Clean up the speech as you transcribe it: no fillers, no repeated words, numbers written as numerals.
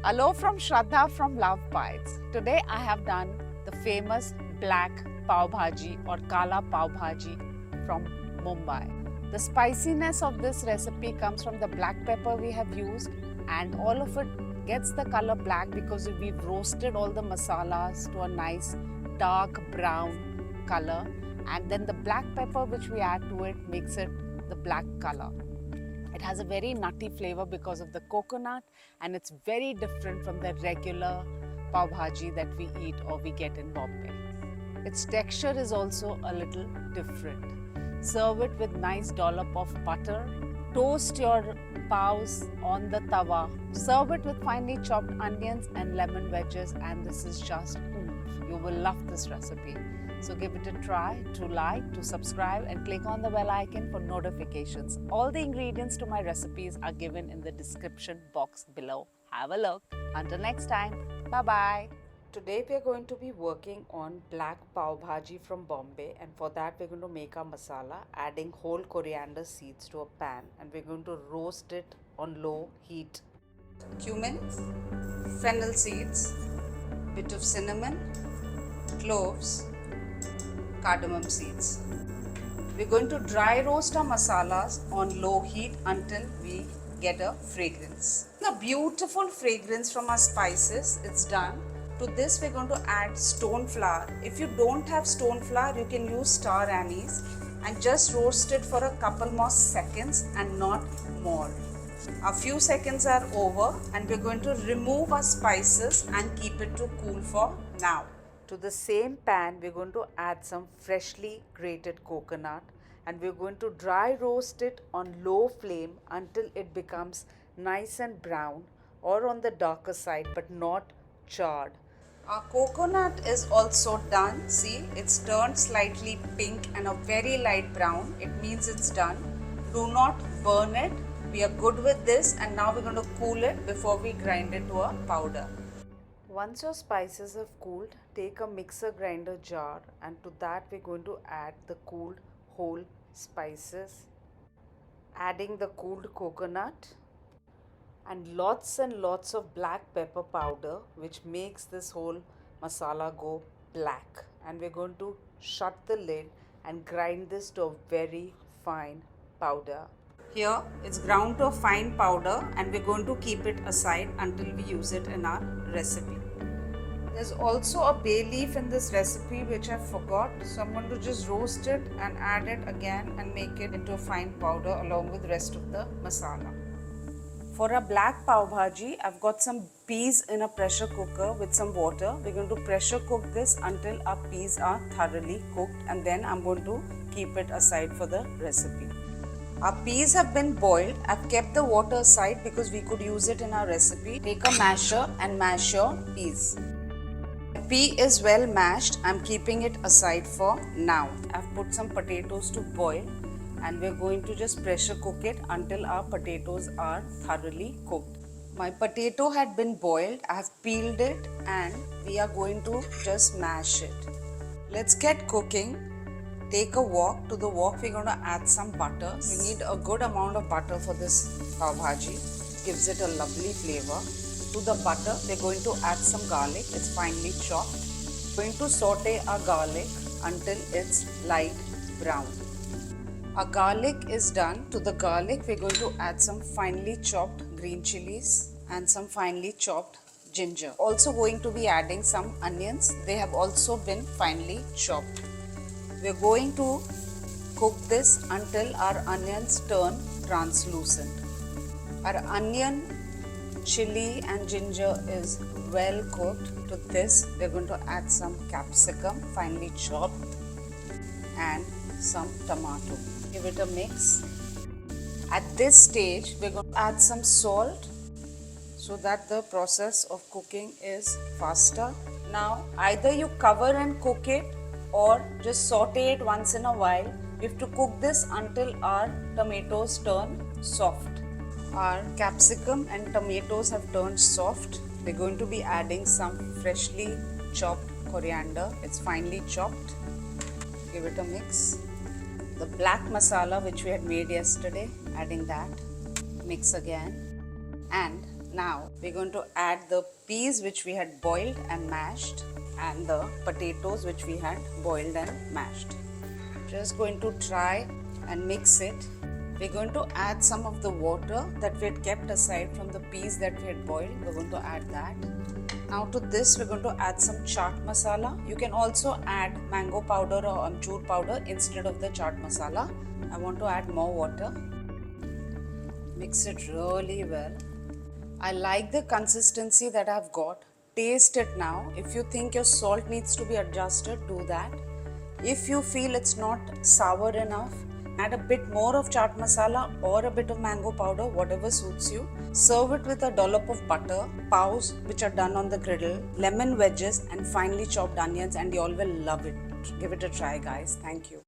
Hello from Shraddha from LoveBites. Today I have done the famous black Pav Bhaji or Kaala Pav Bhaji from Mumbai. The spiciness of this recipe comes from the black pepper we have used, and all of it gets the color black because we've roasted all the masalas to a nice dark brown color, and then the black pepper which we add to it makes it the black color. It has a very nutty flavor because of the coconut, and it's very different from the regular pav bhaji that we eat or we get in Bombay. Its texture is also a little different. Serve it with nice dollop of butter. Toast your pavs on the tawa. Serve it with finely chopped onions and lemon wedges, and this is just oomph. You will love this recipe. So give it a try, to like, to subscribe, and click on the bell icon for notifications. All the ingredients to my recipes are given in the description box below. Have a look. Until next time, bye-bye. Today we are going to be working on black pav bhaji from Bombay, and for that we're going to make our masala, adding whole coriander seeds to a pan, and we're going to roast it on low heat. Cumin, fennel seeds, bit of cinnamon, cloves, cardamom seeds. We're going to dry roast our masalas on low heat until we get a fragrance. A beautiful fragrance from our spices, it's done. To this we're going to add stone flour. If you don't have stone flour, you can use star anise and just roast it for a couple more seconds and not more. A few seconds are over, and we're going to remove our spices and keep it to cool for now. To the same pan, we're going to add some freshly grated coconut, and we're going to dry roast it on low flame until it becomes nice and brown or on the darker side but not charred. Our coconut is also done. See, it's turned slightly pink and a very light brown. It means it's done. Do not burn it. We are good with this, and now we're going to cool it before we grind it to a powder. Once your spices have cooled, take a mixer grinder jar, and to that we're going to add the cooled whole spices, adding the cooled coconut and lots of black pepper powder, which makes this whole masala go black. And we're going to shut the lid and grind this to a very fine powder. Here it's ground to a fine powder, and we're going to keep it aside until we use it in our recipe. There's also a bay leaf in this recipe which I forgot, so I'm going to just roast it and add it again and make it into a fine powder along with the rest of the masala. For a black pav bhaji, I've got some peas in a pressure cooker with some water. We're going to pressure cook this until our peas are thoroughly cooked, and then I'm going to keep it aside for the recipe. Our peas have been boiled. I've kept the water aside because we could use it in our recipe. Take a masher and mash your peas. The pea is well mashed. I'm keeping it aside for now. I've put some potatoes to boil, and we're going to just pressure cook it until our potatoes are thoroughly cooked. My potato had been boiled. I have peeled it, and we are going to just mash it. Let's get cooking. Take a wok. To the wok we're going to add some butter. We need a good amount of butter for this pav bhaji. Gives it a lovely flavor. To the butter we're going to add some garlic. It's finely chopped. We're going to saute our garlic until it's light brown. Our garlic is done. To the garlic we're going to add some finely chopped green chilies and some finely chopped ginger. Also going to be adding some onions. They have also been finely chopped. We're going to cook this until our onions turn translucent. Our onion, chili and ginger is well cooked. To this we're going to add some capsicum finely chopped and some tomato. Give it a mix. At this stage we're going to add some salt so that the process of cooking is faster. Now either you cover and cook it or just saute it once in a while. We have to cook this until our tomatoes turn soft. Our capsicum and tomatoes have turned soft. We're going to be adding some freshly chopped coriander. It's finely chopped. Give it a mix. The black masala which we had made yesterday, adding that. Mix again. And Now we're going to add the peas which we had boiled and mashed and the potatoes which we had boiled and mashed. Just going to try and mix it. We're going to add some of the water that we had kept aside from the peas that we had boiled. We're going to add that. Now to this we're going to add some chaat masala. You can also add mango powder or amchur powder instead of the chaat masala. I want to add more water. Mix it really well. I like the consistency that I've got. Taste it now. If you think your salt needs to be adjusted, do that. If you feel it's not sour enough, add a bit more of chaat masala or a bit of mango powder, whatever suits you. Serve it with a dollop of butter, paos which are done on the griddle, lemon wedges and finely chopped onions, and you all will love it. Give it a try, guys. Thank you.